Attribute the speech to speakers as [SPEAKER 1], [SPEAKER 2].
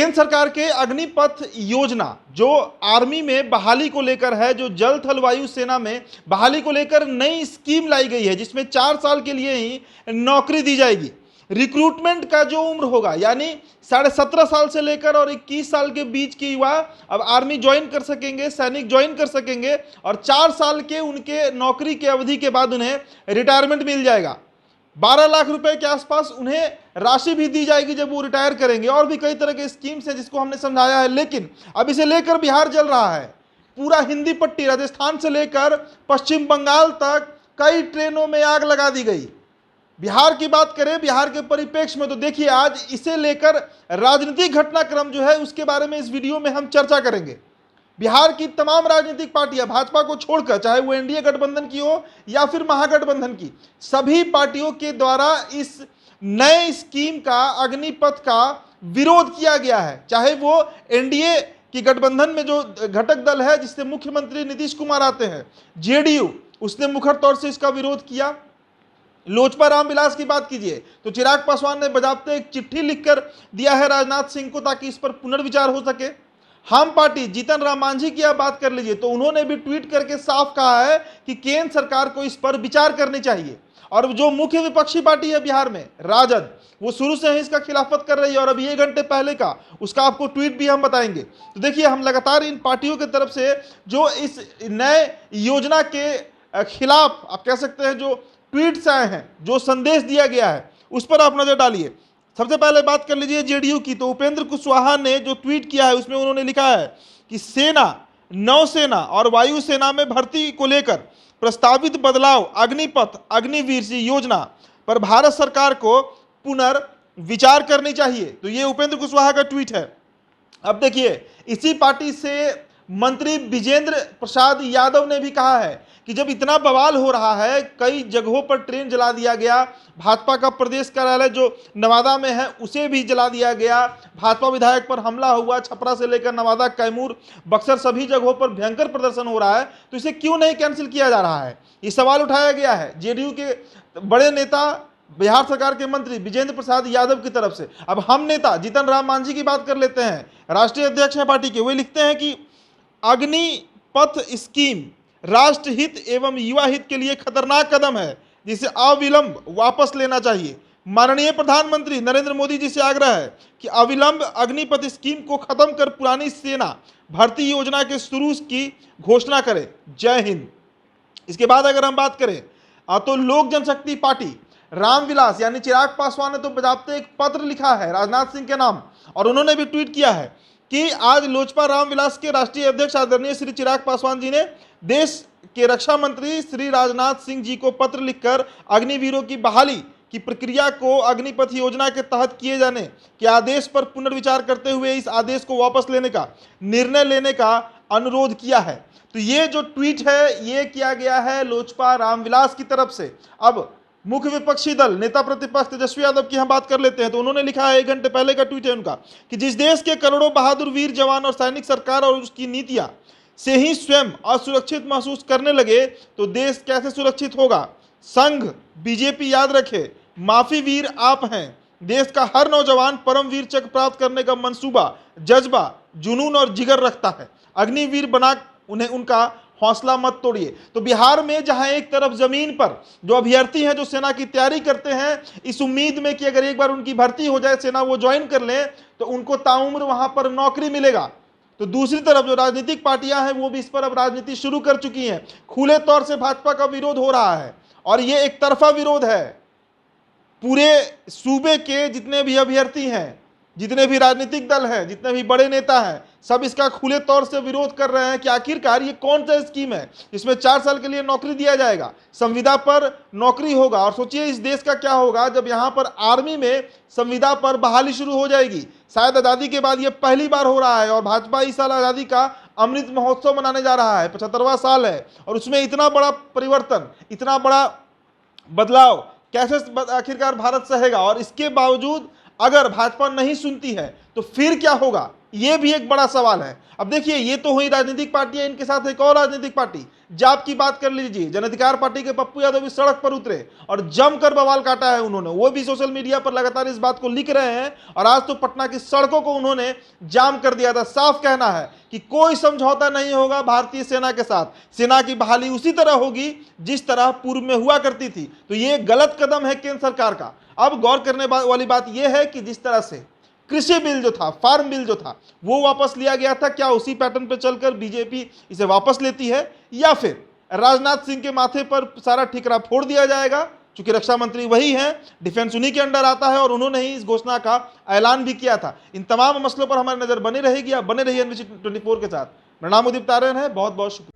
[SPEAKER 1] केंद्र सरकार के अग्निपथ योजना जो आर्मी में बहाली को लेकर है, जो जल थल वायु सेना में बहाली को लेकर नई स्कीम लाई गई है, जिसमें 4 साल के लिए ही नौकरी दी जाएगी। रिक्रूटमेंट का जो उम्र होगा, यानी 17.5 साल से लेकर और 21 साल के बीच के युवा अब आर्मी ज्वाइन कर सकेंगे, सैनिक ज्वाइन कर सकेंगे, और 4 साल के उनके नौकरी के अवधि के बाद उन्हें रिटायरमेंट मिल जाएगा। 12 लाख रुपए के आसपास उन्हें राशि भी दी जाएगी जब वो रिटायर करेंगे। और भी कई तरह के स्कीम्स हैं जिसको हमने समझाया है, लेकिन अब इसे लेकर बिहार जल रहा है। पूरा हिंदी पट्टी, राजस्थान से लेकर पश्चिम बंगाल तक कई ट्रेनों में आग लगा दी गई। बिहार की बात करें, बिहार के परिप्रेक्ष्य में, तो देखिए आज इसे लेकर राजनीतिक घटनाक्रम जो है उसके बारे में इस वीडियो में हम चर्चा करेंगे। बिहार की तमाम राजनीतिक पार्टियां, भाजपा को छोड़कर, चाहे वो एनडीए गठबंधन की हो या फिर महागठबंधन की, सभी पार्टियों के द्वारा इस नए स्कीम का, अग्निपथ का विरोध किया गया है। चाहे वो एनडीए की गठबंधन में जो घटक दल है जिससे मुख्यमंत्री नीतीश कुमार आते हैं, जेडीयू, उसने मुखर तौर से इसका विरोध किया। लोजपा रामविलास की बात कीजिए तो चिराग पासवान ने बजाबते एक चिट्ठी लिखकर दिया है राजनाथ सिंह को ताकि इस पर पुनर्विचार हो सके। हम पार्टी, जीतन राम मांझी की आप बात कर लीजिए तो उन्होंने भी ट्वीट करके साफ कहा है कि केंद्र सरकार को इस पर विचार करनी चाहिए। और जो मुख्य विपक्षी पार्टी है बिहार में, राजद, वो शुरू से ही इसका खिलाफत कर रही है। और अभी 1 घंटे पहले का उसका आपको ट्वीट भी हम बताएंगे। तो देखिए, हम लगातार इन पार्टियों की तरफ से जो इस नए योजना के खिलाफ आप कह सकते हैं जो ट्वीट्स आए हैं, जो संदेश दिया गया है, उस पर आप नजर डालिए। सबसे पहले बात कर लीजिए जेडीयू की, तो उपेंद्र कुशवाहा ने जो ट्वीट किया है उसमें उन्होंने लिखा है कि सेना, नौसेना और वायुसेना में भर्ती को लेकर प्रस्तावित बदलाव अग्निपथ, अग्निवीर योजना पर भारत सरकार को पुनर्विचार करनी चाहिए। तो ये उपेंद्र कुशवाहा का ट्वीट है। अब देखिए, इसी पार्टी से मंत्री विजेंद्र प्रसाद यादव ने भी कहा है कि जब इतना बवाल हो रहा है, कई जगहों पर ट्रेन जला दिया गया, भाजपा का प्रदेश कार्यालय जो नवादा में है उसे भी जला दिया गया, भाजपा विधायक पर हमला हुआ, छपरा से लेकर नवादा, कैमूर, बक्सर सभी जगहों पर भयंकर प्रदर्शन हो रहा है, तो इसे क्यों नहीं कैंसिल किया जा रहा है, ये सवाल उठाया गया है जेडीयू के बड़े नेता, बिहार सरकार के मंत्री विजेंद्र प्रसाद यादव की तरफ से। अब हम नेता जीतन राम मांझी की बात कर लेते हैं, राष्ट्रीय अध्यक्ष हैं पार्टी के। वे लिखते हैं कि अग्निपथ स्कीम राष्ट्र हित एवं युवा हित के लिए खतरनाक कदम है, जिसे अविलंब वापस लेना चाहिए। माननीय प्रधानमंत्री नरेंद्र मोदी जी से आग्रह है कि अविलंब अग्निपथ स्कीम को खत्म कर पुरानी सेना भर्ती योजना के शुरू की घोषणा करें। जय हिंद। इसके बाद अगर हम बात करें तो लोक जनशक्ति पार्टी, रामविलास यानी चिराग पासवान ने तो बजाबते एक पत्र लिखा है राजनाथ सिंह के नाम, और उन्होंने भी ट्वीट किया है कि आज लोजपा रामविलास के राष्ट्रीय अध्यक्ष आदरणीय श्री चिराग पासवान जी ने देश के रक्षा मंत्री श्री राजनाथ सिंह जी को पत्र लिखकर अग्निवीरों की बहाली की प्रक्रिया को अग्निपथ योजना के तहत किए जाने के आदेश पर पुनर्विचार करते हुए इस आदेश को वापस लेने का निर्णय लेने का अनुरोध किया है। तो ये जो ट्वीट है ये किया गया है लोजपा रामविलास की तरफ से। अब मुख्य विपक्षी दल नेता प्रतिपक्ष तेजस्वी यादव की हम बात कर लेते हैं, तो उन्होंने लिखा है, 1 घंटे पहले का ट्वीट है उनका, कि जिस देश के करोड़ों बहादुर वीर जवान और सैनिक सरकार और उसकी नीतियां से ही स्वयं असुरक्षित महसूस करने लगे तो देश कैसे सुरक्षित होगा। संघ बीजेपी याद रखे, माफी वीर आप हैं। देश का हर नौजवान परमवीर चक्र प्राप्त करने का मंसूबा, जज्बा, जुनून और जिगर रखता है। अग्निवीर बना उन्हें उनका हौसला मत तोड़िए। तो बिहार में जहां एक तरफ जमीन पर जो अभ्यर्थी हैं, जो सेना की तैयारी करते हैं इस उम्मीद में कि अगर एक बार उनकी भर्ती हो जाए, सेना वो ज्वाइन कर लें तो उनको ताउम्र वहां पर नौकरी मिलेगा, तो दूसरी तरफ जो राजनीतिक पार्टियां हैं वो भी इस पर अब राजनीति शुरू कर चुकी हैं। खुले तौर से भाजपा का विरोध हो रहा है और ये एक तरफा विरोध है। पूरे सूबे के जितने भी अभ्यर्थी हैं, जितने भी राजनीतिक दल हैं, जितने भी बड़े नेता हैं, सब इसका खुले तौर से विरोध कर रहे हैं कि आखिरकार ये कौन सा स्कीम है जिसमें 4 साल के लिए नौकरी दिया जाएगा, संविदा पर नौकरी होगा। और सोचिए इस देश का क्या होगा जब यहाँ पर आर्मी में संविदा पर बहाली शुरू हो जाएगी। शायद आज़ादी के बाद ये पहली बार हो रहा है और भाजपा इस साल आज़ादी का अमृत महोत्सव मनाने जा रहा है, 75वां साल है, और उसमें इतना बड़ा परिवर्तन, इतना बड़ा बदलाव कैसे आखिरकार भारत सहेगा। और इसके बावजूद अगर भाजपा नहीं सुनती है तो फिर क्या होगा, ये भी एक बड़ा सवाल है। अब देखिए, ये तो हुई राजनीतिक पार्टियां, इनके साथ एक और राजनीतिक पार्टी जाप की बात कर लीजिए। जन अधिकार पार्टी के पप्पू यादव भी सड़क पर उतरे और जमकर बवाल काटा है उन्होंने। वो भी सोशल मीडिया पर लगातार इस बात को लिख रहे हैं और आज तो पटना की सड़कों को उन्होंने जाम कर दिया था। साफ कहना है कि कोई समझौता नहीं होगा भारतीय सेना के साथ। सेना की बहाली उसी तरह होगी जिस तरह पूर्व में हुआ करती थी। तो ये गलत कदम है केंद्र सरकार का। अब गौर करने वाली बात यह है कि जिस तरह से कृषि बिल जो था, फार्म बिल जो था, वो वापस लिया गया था, क्या उसी पैटर्न पर चलकर बीजेपी इसे वापस लेती है या फिर राजनाथ सिंह के माथे पर सारा ठिकरा फोड़ दिया जाएगा? चूंकि रक्षा मंत्री वही हैं, डिफेंस उन्हीं के अंडर आता है और उन्होंने ही इस घोषणा का ऐलान भी किया था। इन तमाम मसलों पर हमारी नजर बनी रहेगी। आप बने रहिए NBC 24 के साथ। मेरा नाम उदित तारण है। बहुत बहुत शुक्रिया।